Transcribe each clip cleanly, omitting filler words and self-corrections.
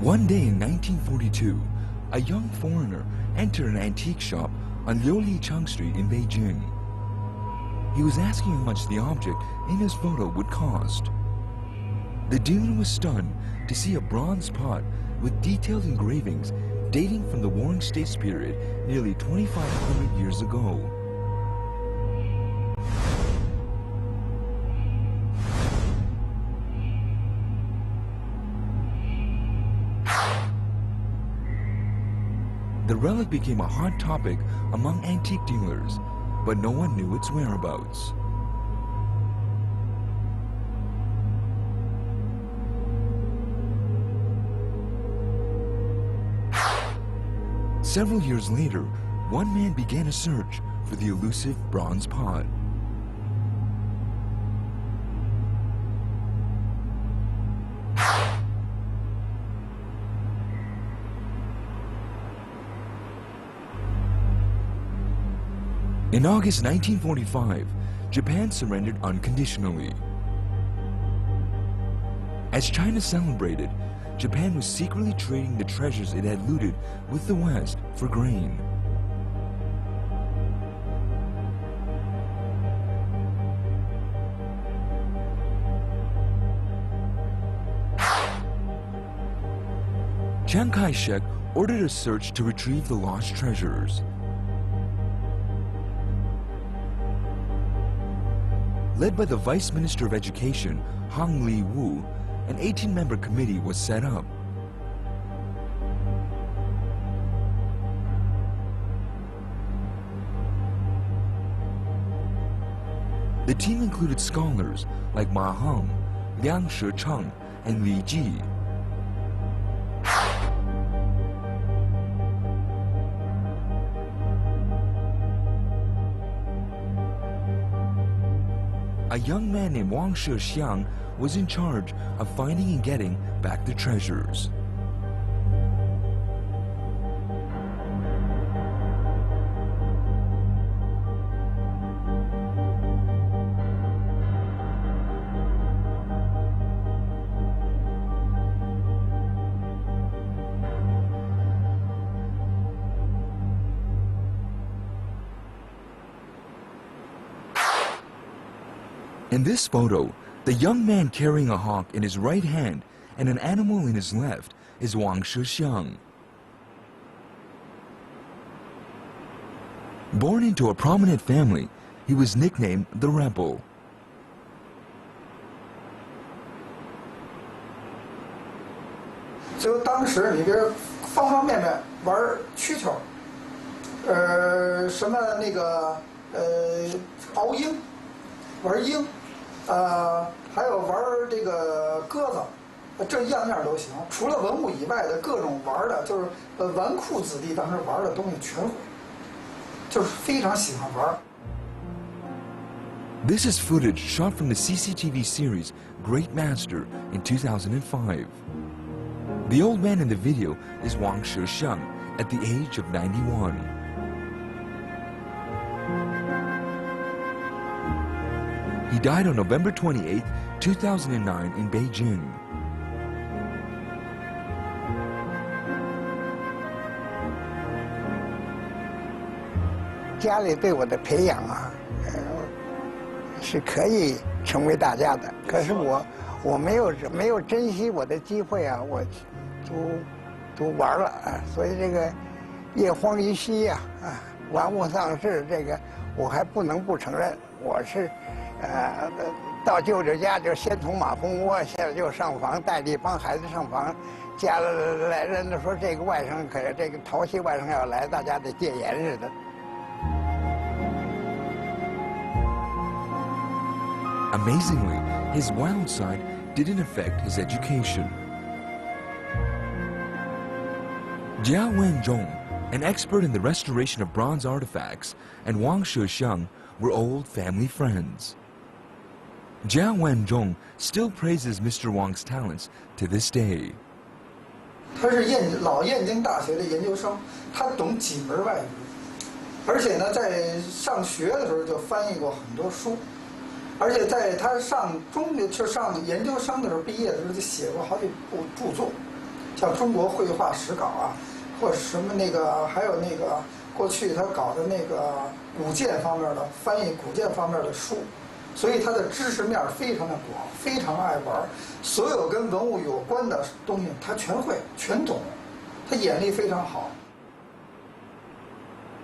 One day in 1942, a young foreigner entered an antique shop on Liulicheng Street in Beijing. He was asking how much the object in his photo would cost. The demon was stunned to see a bronze pot with detailed engravings dating from the Warring States period nearly 2,500 years ago. The relic became a hot topic among antique dealers, but no one knew its whereabouts. Several years later, one man began a search for the elusive bronze pot. In August 1945, Japan surrendered unconditionally. As China celebrated, Japan was secretly trading the treasures it had looted with the West for grain. Chiang Kai-shek ordered a search to retrieve the lost treasures. Led by the Vice Minister of Education, Hong Li-wu, an 18-member committee was set up. The team included scholars like Ma Heng, Liang Shicheng, and Li Ji. A young man named Wang Shixiang was in charge of finding and getting back the treasures. In this photo, the young man carrying a hawk in his right hand and an animal in his left is Wang Shixiang. Born into a prominent family, he was nicknamed the Rebel. So 当时你这方方面面玩蛐蛐，什么那个熬鹰，玩鹰。 还有玩这个鸽子，这样样都行。除了文物以外的各种玩的，就是纨绔子弟当时玩的东西全会，就是非常喜欢玩。This is footage shot from the CCTV series Great Master in 2005. The old man in the video is Wang Shixiang at the age of 91. He died on November 28, 2009 in Beijing. 家里对我的培养啊，是可以成为大家的。可是我没有珍惜我的机会啊，我都玩了啊，所以这个叶荒于兮呀，玩物丧志，这个我还不能不承认，我是。 到舅舅家就先从马蜂窝，现在就上房，带着一帮孩子上房。家来人都说这个外甥可这个淘气外甥要来，大家得戒严似的。Amazingly, his wild side didn't affect his education. Jia Wenzhong, an expert in the restoration of bronze artifacts, and Wang Shixiang were old family friends. Jia Wenzhong still praises Mr. Wang's talents to this day. 他是老燕京大学的研究生，他懂几门外语，而且呢，在上学的时候就翻译过很多书，而且在他上研究生的时候，毕业的时候就写过好几部著作，像中国绘画史稿啊，或者什么那个，还有那个过去他搞的那个古建方面的翻译古建方面的书，所以他的知识面非常的广，非常爱玩，所有跟文物有关的东西他全会全懂，他眼力非常好。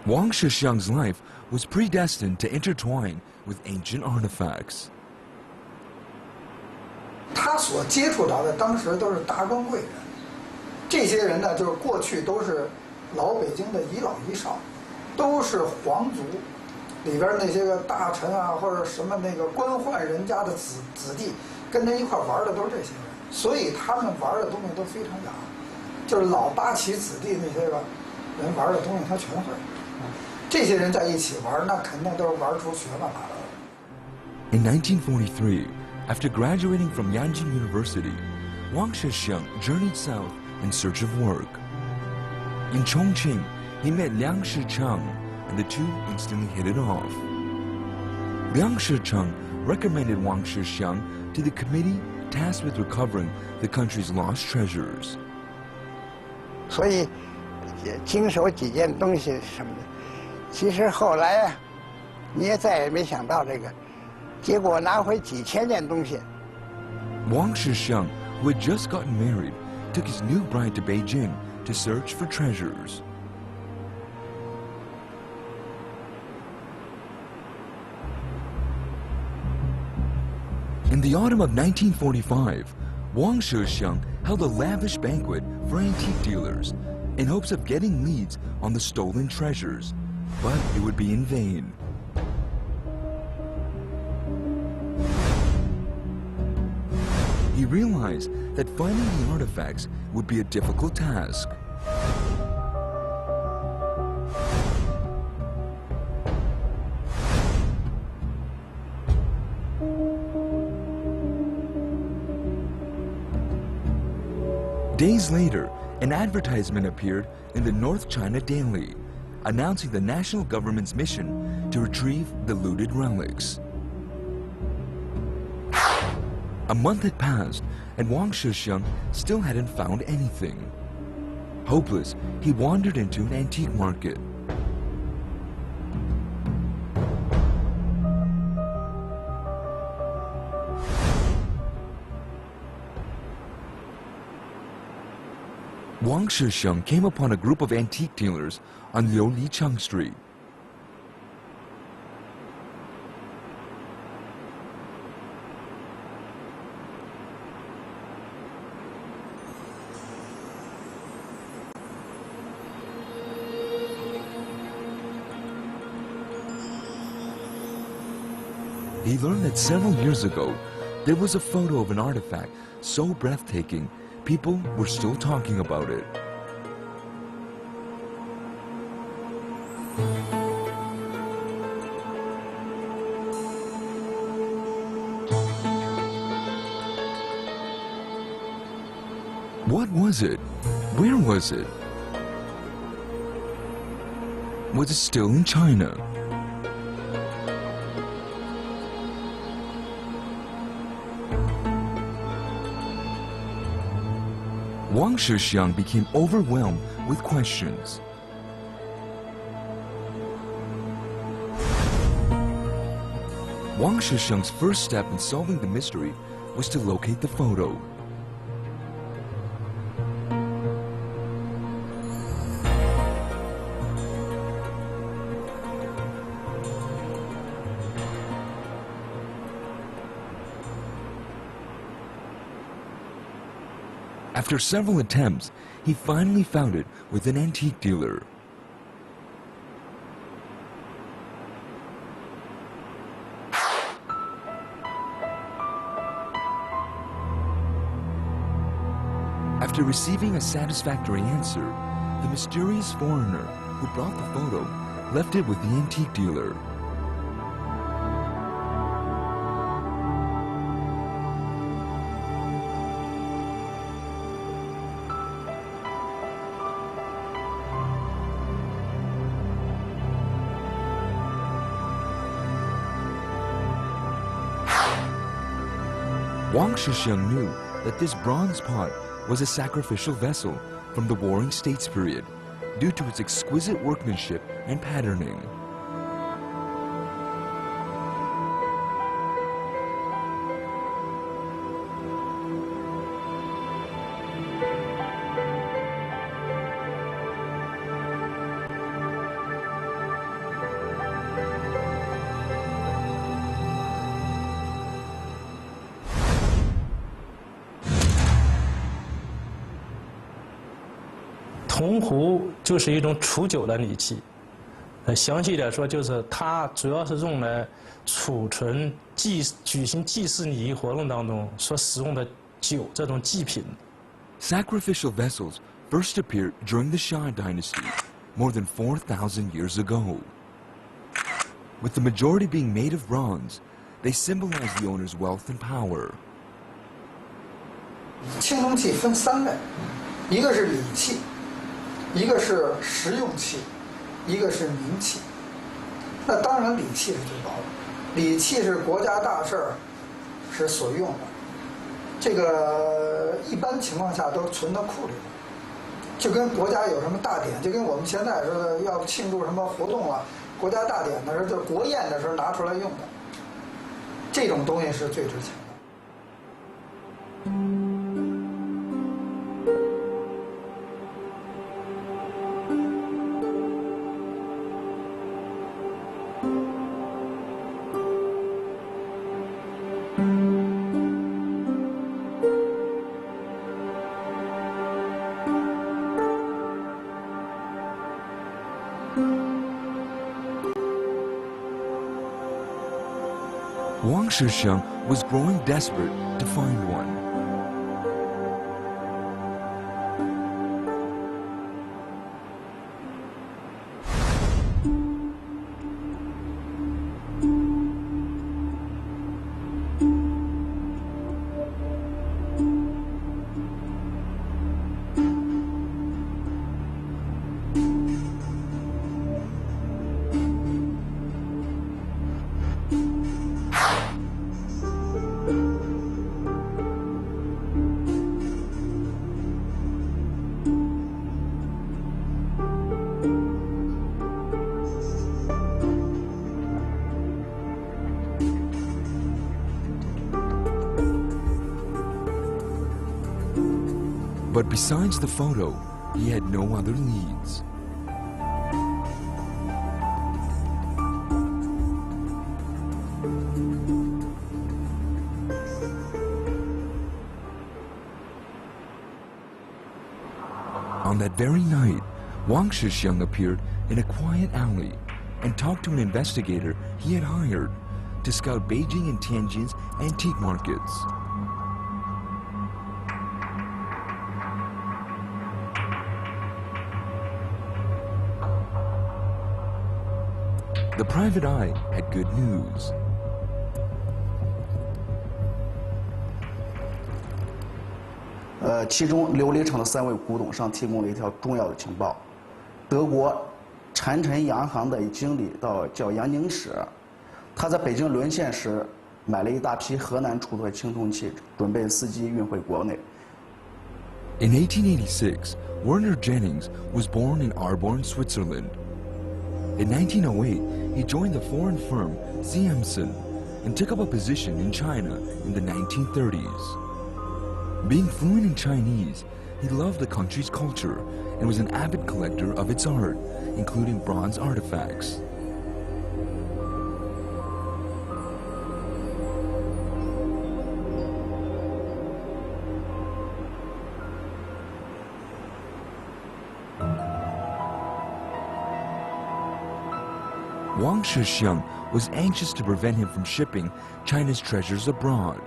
Wang Shixiang's life was predestined to intertwine with ancient artifacts. 他所接触到的当时都是达官贵人，这些人呢，就是过去都是老北京的遗老遗少，都是皇族里边那些个大臣啊，或者什么那个官宦人家的子弟，跟他一块玩的都是这些人，所以他们玩的东西都非常雅，就是老八旗子弟那些个人玩的东西他全会。这些人在一起玩，那肯定都是玩出学问来了。In 1943, after graduating from Yanjing University, Wang Shixiang journeyed south in search of work. In Chongqing, he met Liang Shicheng, and the two instantly hit it off. Liang Shicheng recommended Wang Shixiang to the committee tasked with recovering the country's lost treasures. 所以经手几件东西什么的，其实后来啊，你也再也没想到这个，结果拿回几千件东西。Wang Shixiang, who had just gotten married, took his new bride to Beijing to search for treasures. In the autumn of 1945, Wang Shixiang held a lavish banquet for antique dealers in hopes of getting leads on the stolen treasures, but it would be in vain. He realized that finding the artifacts would be a difficult task. Days later, an advertisement appeared in the North China Daily, announcing the national government's mission to retrieve the looted relics. A month had passed, and Wang Shixiang still hadn't found anything. Hopeless, he wandered into an antique market. Wang Shixiang came upon a group of antique dealers on Liulicheng Street. He learned that several years ago, there was a photo of an artifact so breathtaking, people were still talking about it. What was it? Where was it? Was it still in China? Wang Shixiang became overwhelmed with questions. Wang Shixiang's first step in solving the mystery was to locate the photo. After several attempts, he finally found it with an antique dealer. After receiving a satisfactory answer, the mysterious foreigner who brought the photo left it with the antique dealer. Wang Shixiang knew that this bronze pot was a sacrificial vessel from the Warring States period due to its exquisite workmanship and patterning.铜壶就是一种储酒的礼器，详细点说，就是它主要是用来储存举行祭祀礼仪活动当中所使用的酒这种祭品。Sacrificial vessels first appeared during the Shah dynasty, more than 4,000 years ago. With the majority being made of bronze, they symbolize the owner's wealth and power. 青铜器分3类，一个是礼器，一个是实用器，一个是名器。那当然礼器是最高的，礼器是国家大事儿是所用的，这个一般情况下都存到库里的。就跟国家有什么大典，就跟我们现在说的要庆祝什么活动啊，国家大典的时候，就是国宴的时候拿出来用的，这种东西是最值钱的。Wang Shixiang was growing desperate to find one. But besides the photo, he had no other leads. On that very night, Wang Shixiang appeared in a quiet alley and talked to an investigator he had hired to scout Beijing and Tianjin's antique markets. The private eye had good news. 其中琉璃厂的3位古董商提供了一条重要的情报：德国长城洋行的经理叫杨宁史，他在北京沦陷时买了一大批河南出土的青铜器，准备伺机运回国内。In 1886, Werner Jennings was born in Arborn, Switzerland. In 1908, he joined the foreign firm Siemsen and took up a position in China in the 1930s. Being fluent in Chinese, he loved the country's culture and was an avid collector of its art, including bronze artifacts. Wang Shixiang was anxious to prevent him from shipping China's treasures abroad.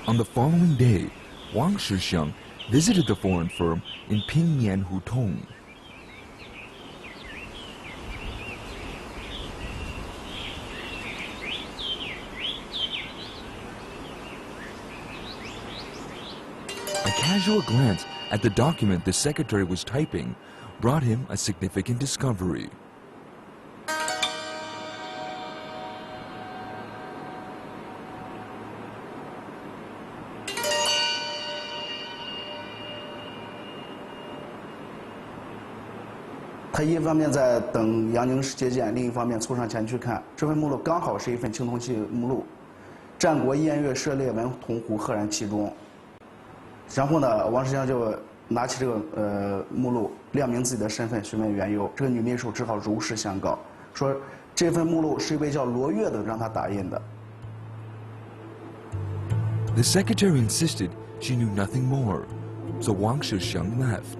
On the following day, Wang Shixiang visited the foreign firm in Pingyan Hutong. casual glance at the document the secretary was typing brought him a significant discovery. 他一方面在等杨宁时接见，另一方面凑上前去看。这份目录刚好是一份青铜器目录，战国燕乐射猎文铜壶赫然其中。然后呢，王世襄就拿起这个目录，亮明自己的身份，询问缘由。这个女秘书只好如实相告，说这份目录是一位叫罗月的让他打印的。 The secretary insisted she knew nothing more, so Wang Shixiang left.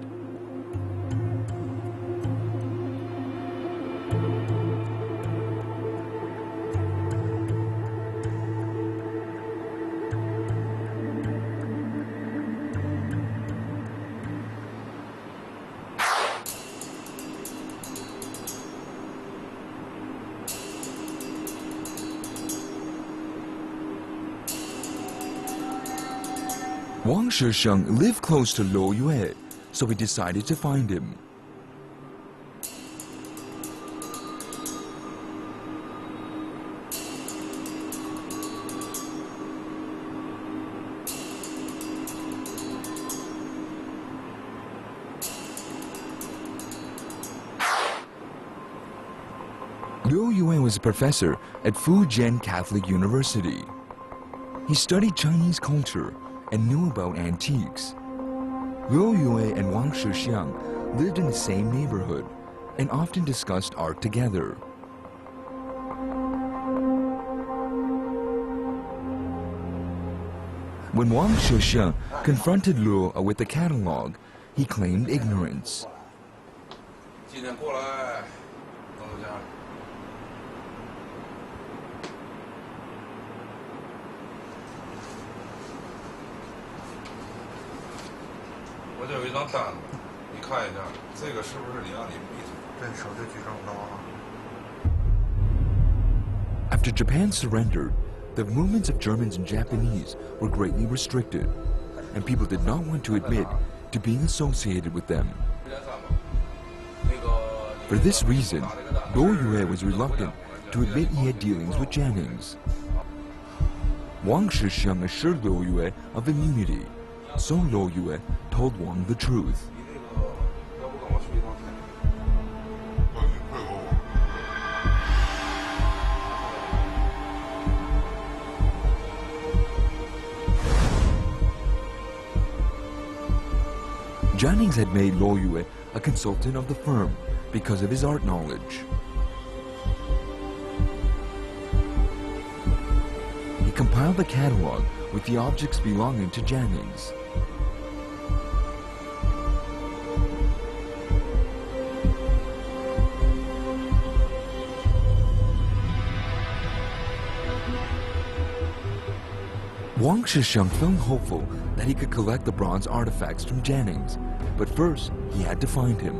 Wang Shixiang lived close to Luo Yue, so he decided to find him. Luo Yue was a professor at Fujian Catholic University. He studied Chinese culture and knew about antiques. Luo Yue and Wang Shixiang lived in the same neighborhood and often discussed art together. When Wang Shixiang confronted Luo with the catalog, he claimed ignorance. 今天过来，等我家。我这有一张单子，你看一下，这个是不是你让你闭嘴？这手就举这么高啊。 After Japan surrendered, the movements of Germans and Japanese were greatly restricted, and people did not want to admit to being associated with them. For this reason, Luo Yue was reluctant to admit he had dealings with Jannings. Wang Shixiang assured Luo Yue of immunity, so Luo Yue told Wang the truth. Jannings had made Luo Yue a consultant of the firm because of his art knowledge. He compiled the catalog with the objects belonging to Jannings. Wang Shixiang felt hopeful that he could collect the bronze artifacts from Jannings, but first he had to find him.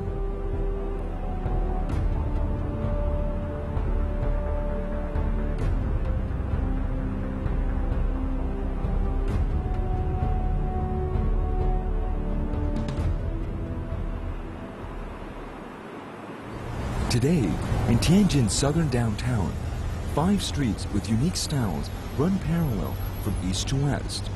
Today, in Tianjin's southern downtown, 5 streets with unique styles run parallel from east to west.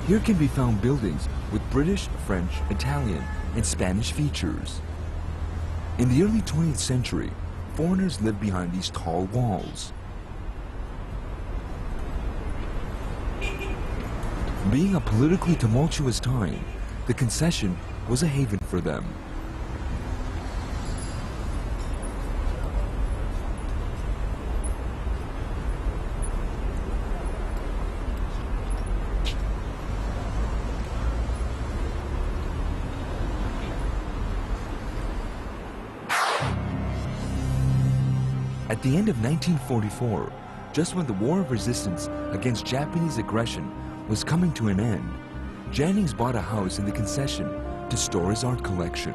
Here can be found buildings with British, French, Italian, and Spanish features. In the early 20th century, foreigners lived behind these tall walls. Being a politically tumultuous time, the concession was a haven for them. At the end of 1944, just when the War of Resistance against Japanese aggression was coming to an end, Jannings bought a house in the concession to store his art collection.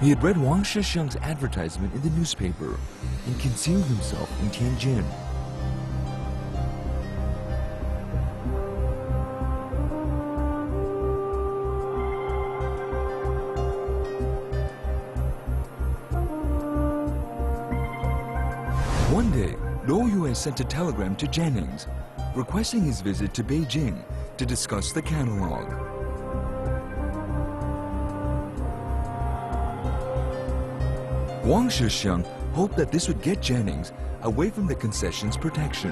He had read Wang Shixiang's advertisement in the newspaper and concealed himself in Tianjin. One day, Luo Yue sent a telegram to Jennings, requesting his visit to Beijing to discuss the catalog. Wang Shixiang hoped that this would get Jennings away from the concession's protection.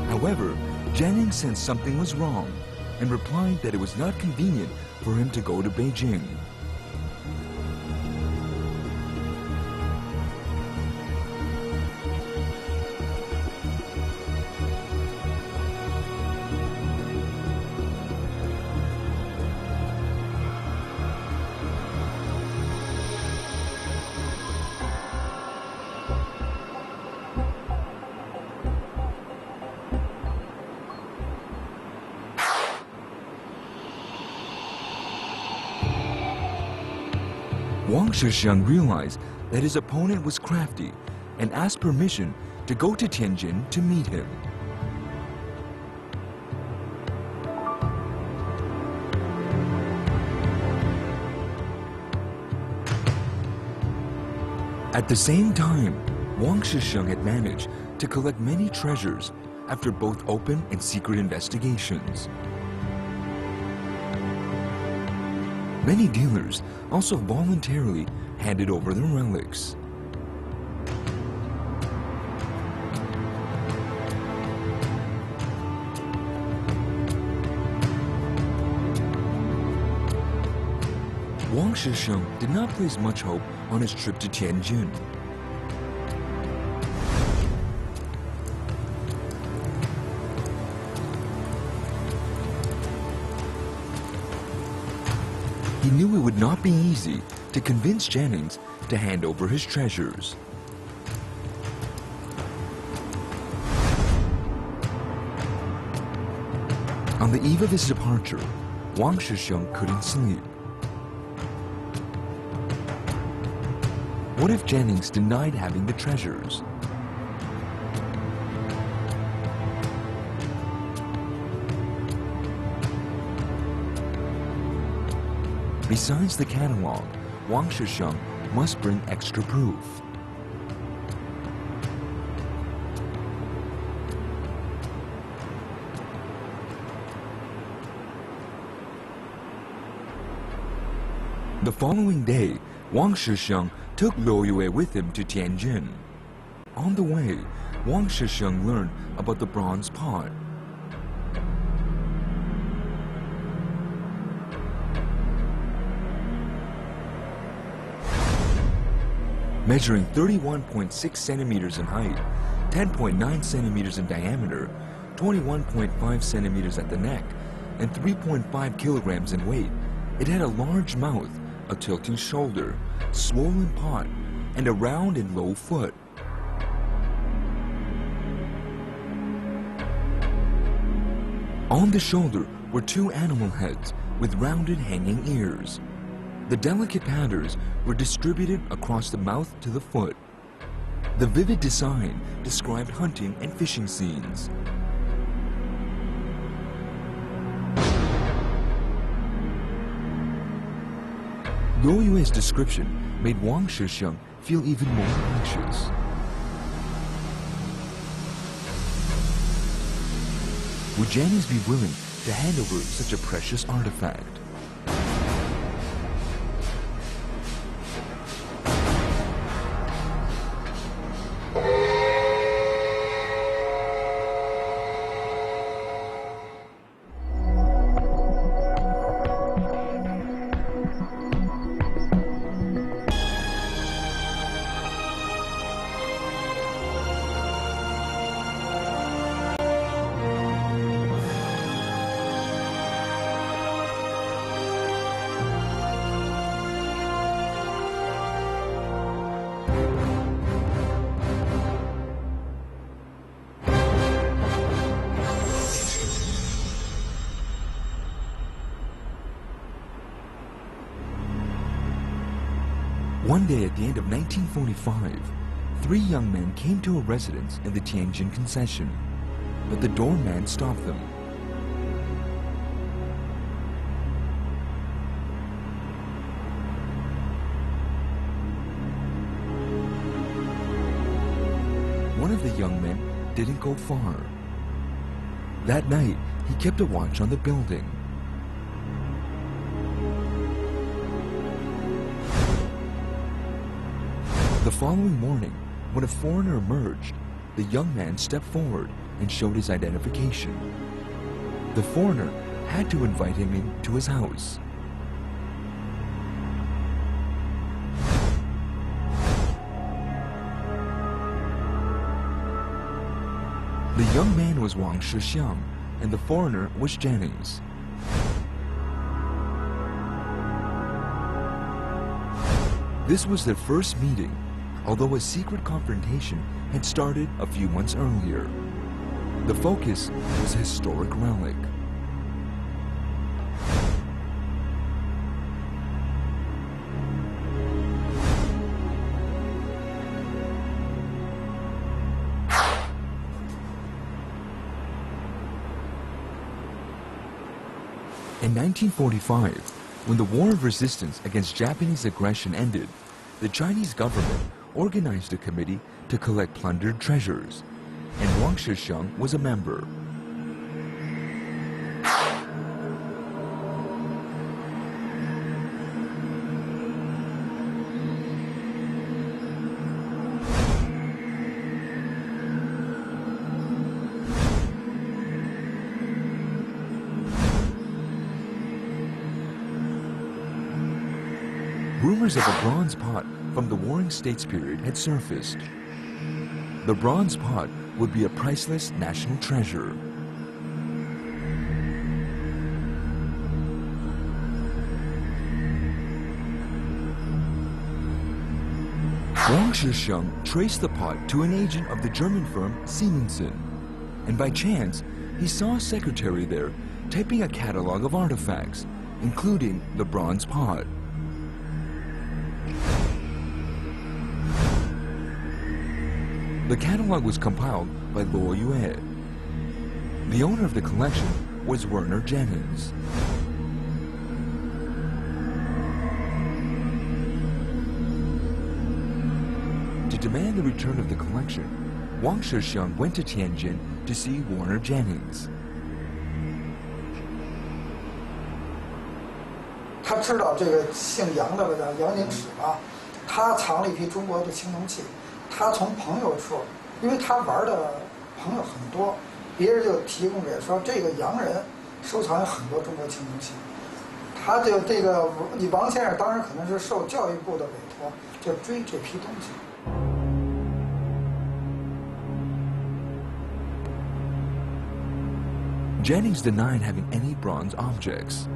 However, Jennings sensed something was wrong and replied that it was not convenient for him to go to Beijing. Wang Shixiang realized that his opponent was crafty and asked permission to go to Tianjin to meet him. At the same time, Wang Shixiang had managed to collect many treasures after both open and secret investigations. Many dealers also voluntarily handed over their relics. Wang Shixiang did not place much hope on his trip to Tianjin. He knew it would not be easy to convince Jennings to hand over his treasures. On the eve of his departure, Wang Shixiang couldn't sleep. What if Jennings denied having the treasures? Besides the catalog, Wang Shixiang must bring extra proof. The following day, Wang Shixiang took Luo Yue with him to Tianjin. On the way, Wang Shixiang learned about the bronze pot. Measuring 31.6 centimeters in height, 10.9 centimeters in diameter, 21.5 centimeters at the neck, and 3.5 kilograms in weight, it had a large mouth, a tilting shoulder, swollen pot, and a round and low foot. On the shoulder were two animal heads with rounded hanging ears. The delicate patterns were distributed across the mouth to the foot. The vivid design described hunting and fishing scenes. Luo Yue's description made Wang Shixiang feel even more anxious. Would Jennings be willing to hand over such a precious artifact? One day at the end of 1945, 3 young men came to a residence in the Tianjin concession, but the doorman stopped them. One of the young men didn't go far. That night, he kept a watch on the building. The following morning, when a foreigner emerged, the young man stepped forward and showed his identification. The foreigner had to invite him into his house. The young man was Wang Shixiang, and the foreigner was Jennings. This was their first meeting, although a secret confrontation had started a few months earlier. The focus was a historic relic. In 1945, when the War of Resistance against Japanese aggression ended, the Chinese government organized a committee to collect plundered treasures, and Wang Shixiang was a member. Rumors of a bronze pot from the Warring States period had surfaced. The bronze pot would be a priceless national treasure. Wang Shixiang traced the pot to an agent of the German firm Siemensson, and by chance, he saw a secretary there typing a catalog of artifacts, including the bronze pot. The catalog was compiled by Luo Yue. The owner of the collection was Werner Jennings. To demand the return of the collection, Wang Shixiang went to Tianjin to see Werner Jennings. 他知道这个姓杨的杨宁史啊，他藏了一批中国的青铜器。 他从朋友处，因为他玩的朋友很多，别人就提供给说这个洋人收藏有很多中国青铜器，他就这个你王先生当时可能是受教育部的委托，就追这批东西。 Jennings denied having any bronze objects.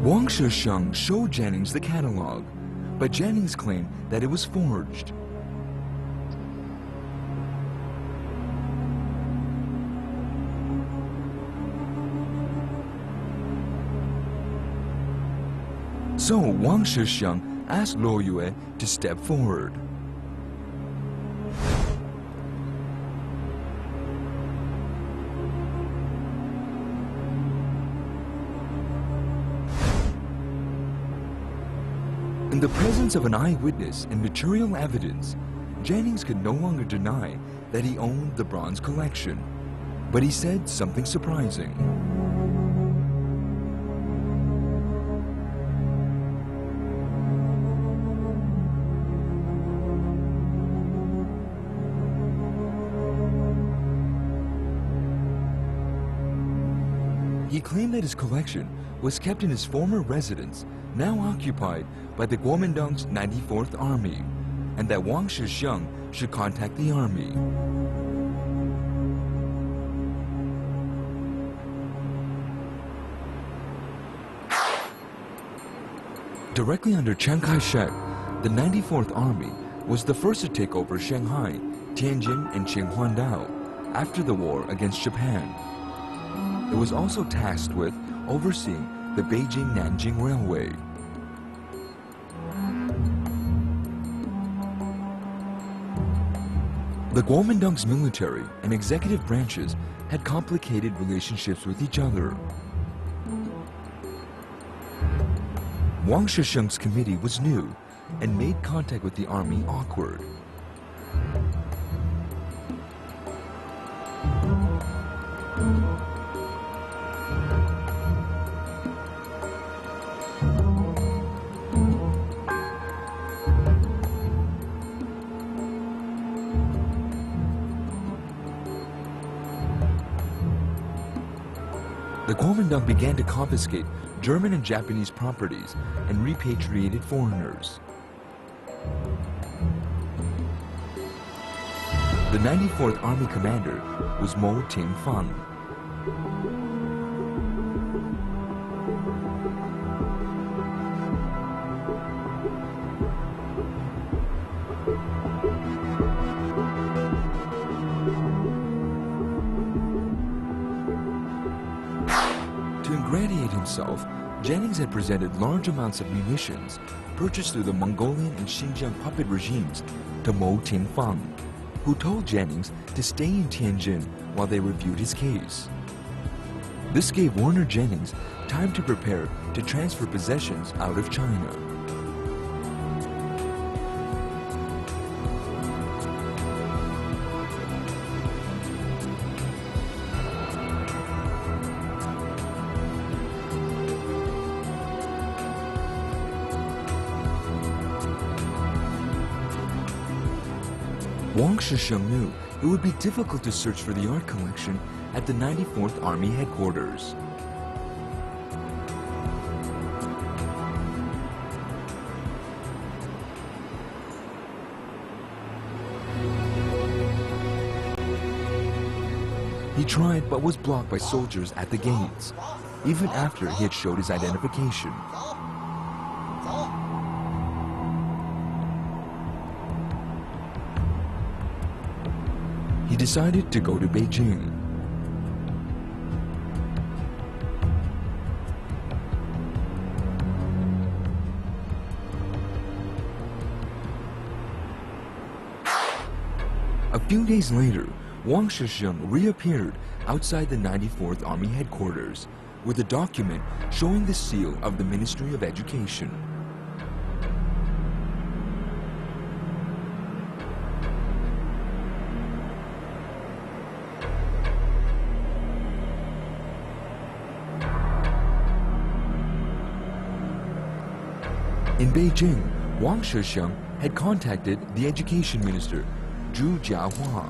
Wang Shixiang showed Jennings the catalog, but Jennings claimed that it was forged. So Wang Shixiang asked Luo Yue to step forward. In the presence of an eyewitness and material evidence, Jennings could no longer deny that he owned the bronze collection, but he said something surprising. He claimed that his collection was kept in his former residence, now occupied by the Kuomintang's 94th Army, and that Wang Shixiang should contact the army. Directly under Chiang Kai-shek, the 94th Army was the first to take over Shanghai, Tianjin, and Qinhuangdao, after the war against Japan. It was also tasked with overseeing the Beijing-Nanjing Railway. The Kuomintang's military and executive branches had complicated relationships with each other. Wang Shisheng's committee was new and made contact with the army awkward. The Kuomintang began to confiscate German and Japanese properties and repatriated foreigners. The 94th Army commander was Mo Ting-fang. To ingratiate himself, Jennings had presented large amounts of munitions purchased through the Mongolian and Xinjiang puppet regimes to Mo Ting-fang, who told Jennings to stay in Tianjin while they reviewed his case. This gave Werner Jennings time to prepare to transfer possessions out of China. Wang Shisheng knew it would be difficult to search for the art collection at the 94th Army headquarters. He tried but was blocked by soldiers at the gates, even after he had showed his identification. He decided to go to Beijing. A few days later, Wang Shisheng reappeared outside the 94th Army headquarters with a document showing the seal of the Ministry of Education. In Beijing, Wang Shisheng had contacted the education minister, Zhu Jiahua.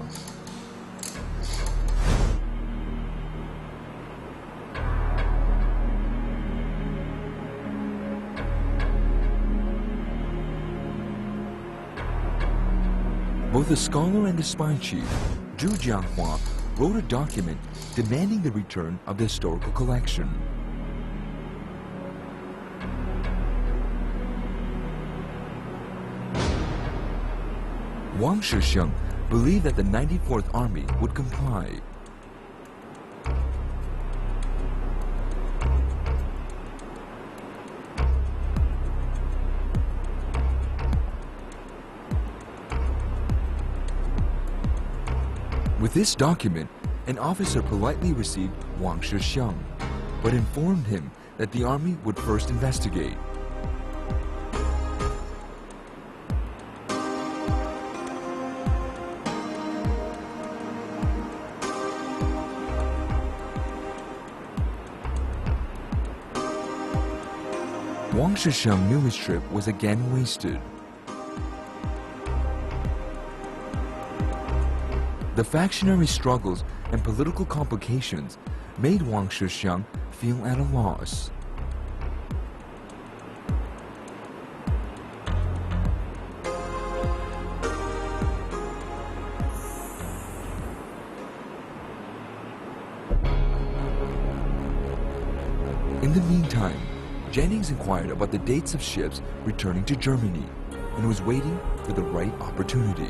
Both a scholar and a spy chief, Zhu Jiahua wrote a document demanding the return of the historical collection. Wang Shisheng believed that the 94th Army would comply. With this document, an officer politely received Wang Shisheng, but informed him that the army would first investigate. Wang Shisheng knew his trip was again wasted. The factionary struggles and political complications made Wang Shisheng feel at a loss. In the meantime, Jennings inquired about the dates of ships returning to Germany and was waiting for the right opportunity.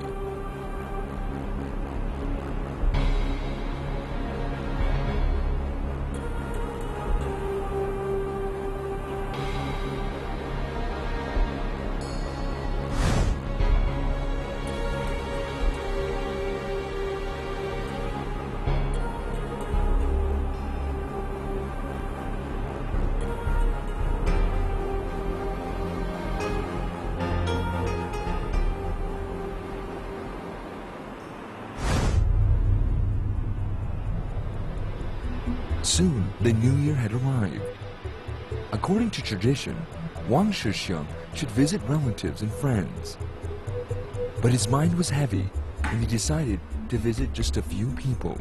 Soon, the new year had arrived. According to tradition, Wang Shixiang should visit relatives and friends. But his mind was heavy, and he decided to visit just a few people.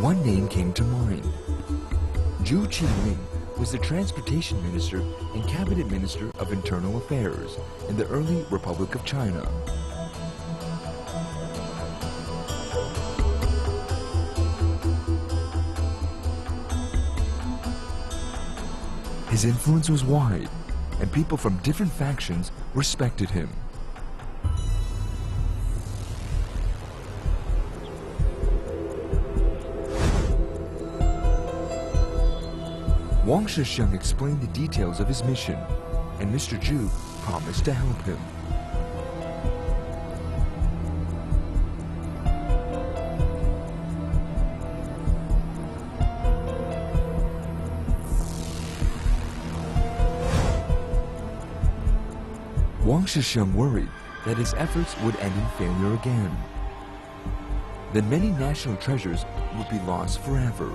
One name came to mind. Zhu Qinling was the transportation minister and cabinet minister of internal affairs in the early Republic of China. His influence was wide, and people from different factions respected him. Wang Shixiang explained the details of his mission, and Mr. Zhu promised to help him. Wang Shixiang worried that his efforts would end in failure again. Then many national treasures would be lost forever.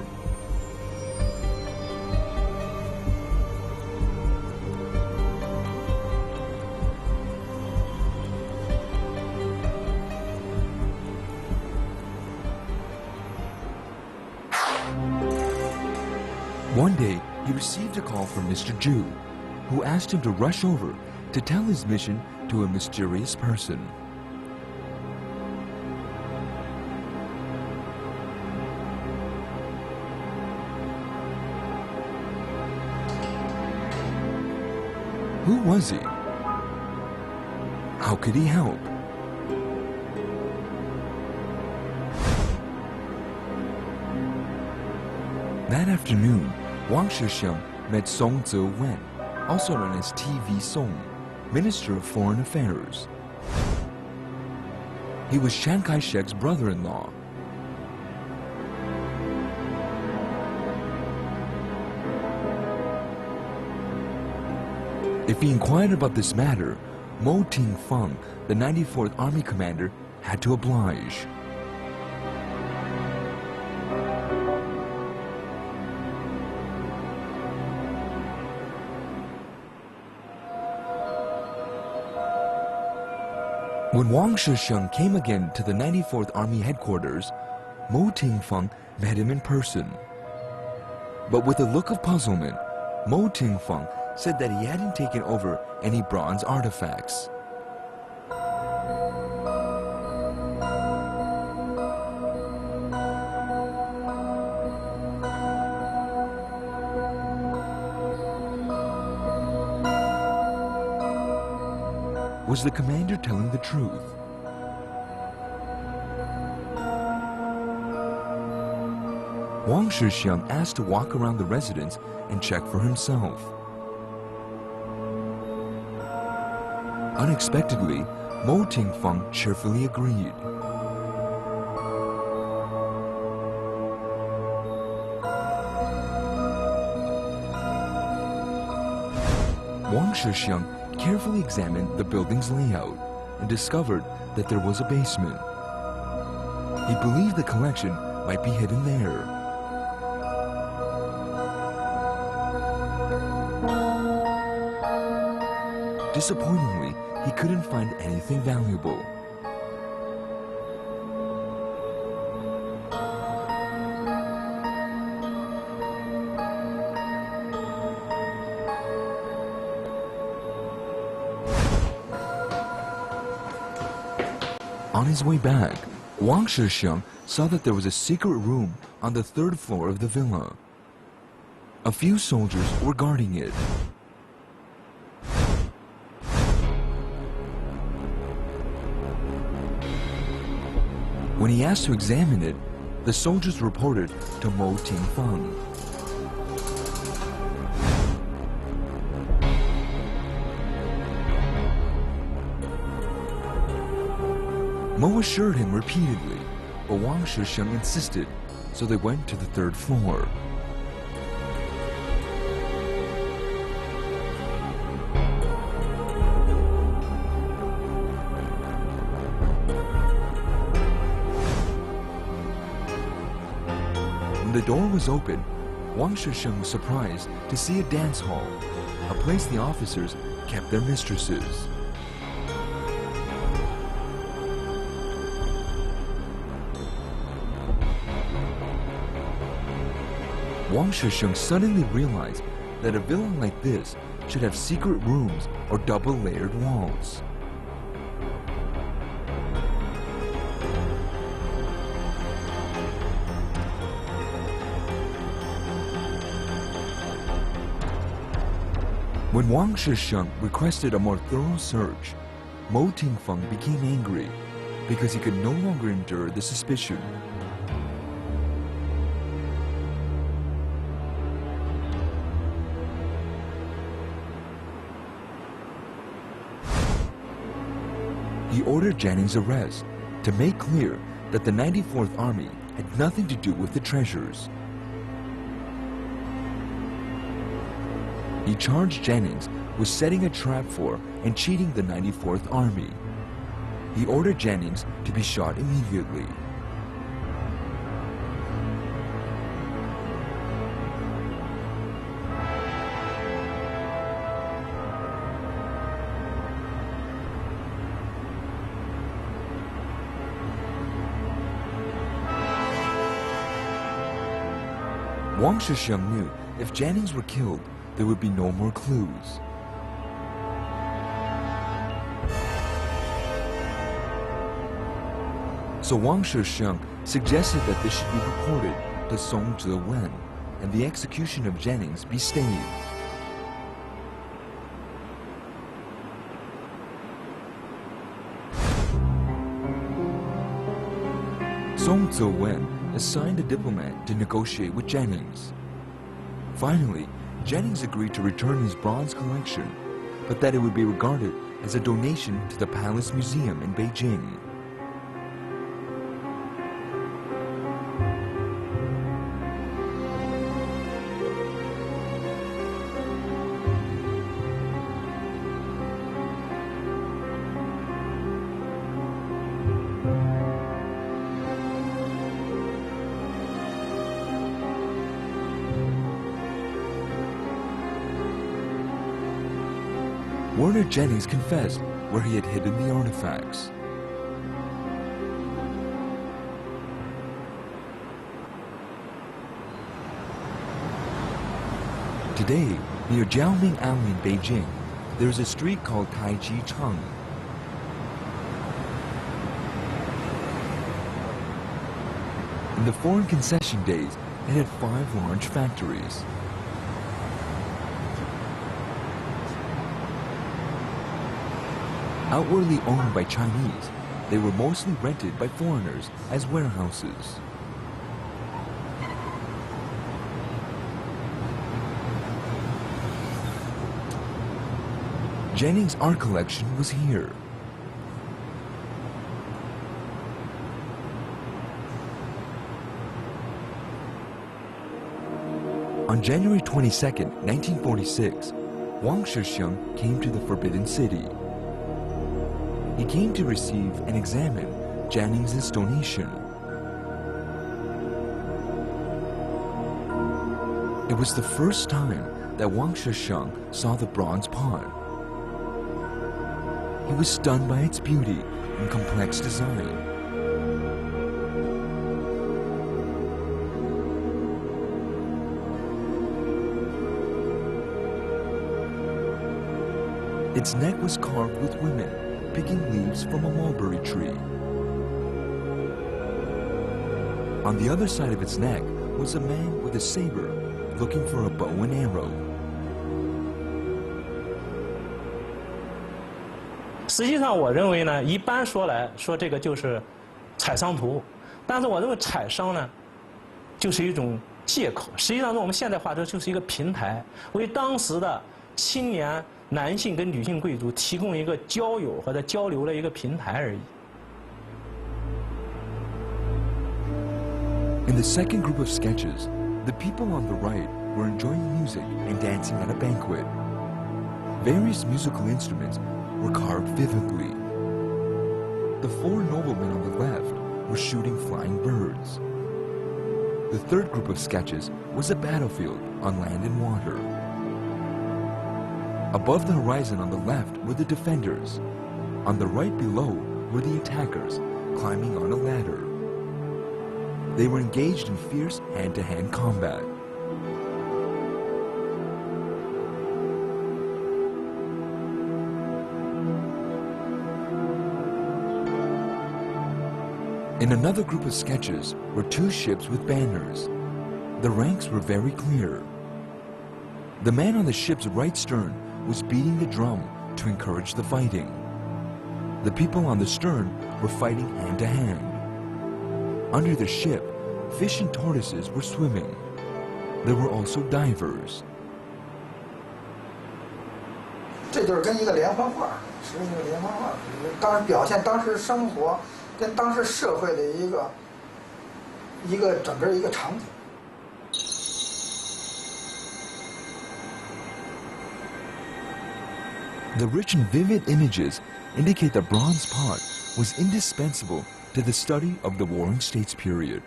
One day, he received a call from Mr. Zhu, who asked him to rush over to tell his mission to a mysterious person. Who was he? How could he help? That afternoon, Wang Shixiang met Song Zewen, also known as TV Song, Minister of Foreign Affairs. He was Chiang Kai-shek's brother-in-law. If he inquired about this matter, Mo Ting-feng, the 94th Army commander, had to oblige. When Wang Shixiang came again to the 94th Army headquarters, Mo Ting-feng met him in person. But with a look of puzzlement, Mo Ting-feng said that he hadn't taken over any bronze artifacts. Was the commander telling the truth? Wang Shixiang asked to walk around the residence and check for himself. Unexpectedly, Mo Ting-feng cheerfully agreed. Wang Shixiang carefully examined the building's layout and discovered that there was a basement. He believed the collection might be hidden there. Disappointingly, he couldn't find anything valuable. On his way back, Wang Shixiang saw that there was a secret room on the 3rd floor of the villa. A few soldiers were guarding it. When he asked to examine it, the soldiers reported to Mo Ting-feng. Mo assured him repeatedly, but Wang Shixiang insisted, so they went to the 3rd floor. the door was open, Wang Shisheng was surprised to see a dance hall, a place the officers kept their mistresses. Wang Shisheng suddenly realized that a villa like this should have secret rooms or double-layered walls. When Wang Shisheng requested a more thorough search, Mo Tingfeng became angry because he could no longer endure the suspicion. He ordered Janning's arrest to make clear that the 94th Army had nothing to do with the treasures. He charged Jennings with setting a trap for and cheating the 94th Army. He ordered Jennings to be shot immediately. Wang Shisheng knew if Jannings were killed, there would be no more clues. So Wang Shisheng suggested that this should be reported to Song Zhiwen and the execution of Jennings be stayed. Song Zhiwen assigned a diplomat to negotiate with Jennings. Finally, Jennings agreed to return his bronze collection, but that it would be regarded as a donation to the Palace Museum in Beijing. Werner Jennings confessed where he had hidden the artifacts. Today, near Jiaoming Alley in Beijing, there is a street called Taiji Cheng. In the foreign concession days, it had 5 large factories. Outwardly owned by Chinese, they were mostly rented by foreigners as warehouses. Jennings' art collection was here. On January 22, 1946, Wang Shisheng came to the Forbidden City. He came to receive and examine Jannings' donation. It was the first time that Wang Shisheng saw the bronze pot. He was stunned by its beauty and complex design. Its neck was carved with women picking leaves from a mulberry tree. On the other side of its neck was a man with a saber looking for a bow and arrow. 实际上，我认为呢，一般说来说这个就是采商图，但是我认为采商呢，就是一种借口。实际上，用我们现代话说，就是一个平台，为当时的青年男性跟女性贵族提供一个交友或者交流的一个平台而已。In the second group of sketches, the people on the right were enjoying music and dancing at a banquet. Various musical instruments were carved vividly. The 4 noblemen on the left were shooting flying birds. The third group of sketches was a battlefield on land and water. Above the horizon on the left were the defenders. On the right below were the attackers, climbing on a ladder. They were engaged in fierce hand-to-hand combat. In another group of sketches were two ships with banners. The ranks were very clear. The man on the ship's right stern was beating the drum to encourage the fighting. The people on the stern were fighting hand to hand. Under the ship, fish and tortoises were swimming. There were also divers. 这就是跟一个连环画，是一个连环画，当时表现当时生活跟当时社会的一个整个一个场景。 The rich and vivid images indicate the bronze pot was indispensable to the study of the Warring States period.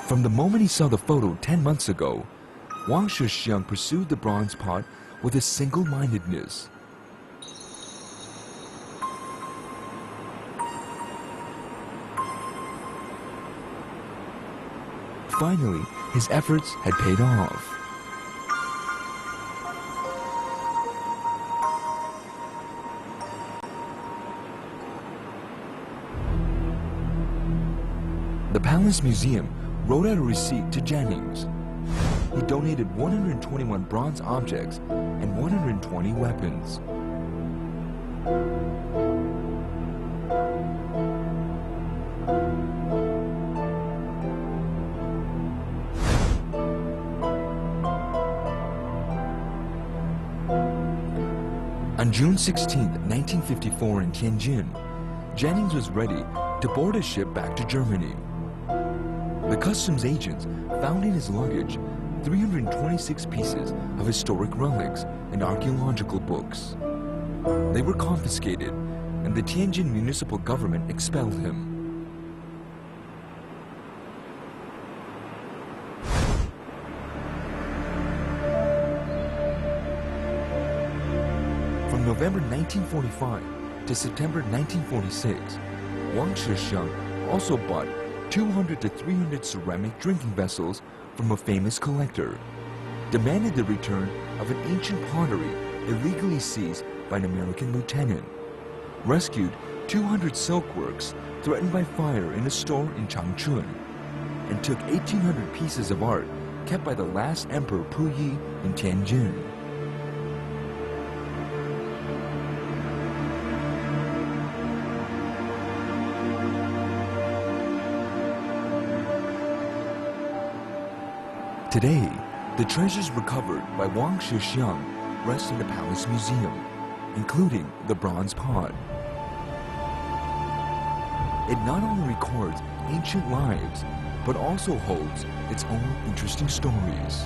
From the moment he saw the photo 10 months ago, Wang Shixiang pursued the bronze pot with a single-mindedness. Finally, his efforts had paid off. The Palace Museum wrote out a receipt to Jennings. He donated 121 bronze objects and 120 weapons. On June 16, 1954 in Tianjin, Jennings was ready to board a ship back to Germany. The customs agents found in his luggage 326 pieces of historic relics and archaeological books. They were confiscated, and the Tianjin municipal government expelled him. From November 1945 to September 1946, Wang Shixiang also bought 200 to 300 ceramic drinking vessels from a famous collector, demanded the return of an ancient pottery illegally seized by an American lieutenant, rescued 200 silkworks threatened by fire in a store in Changchun, and took 1,800 pieces of art kept by the last emperor Puyi in Tianjin. Today, the treasures recovered by Wang Shixiang rest in the Palace Museum, including the bronze pot. It not only records ancient lives, but also holds its own interesting stories.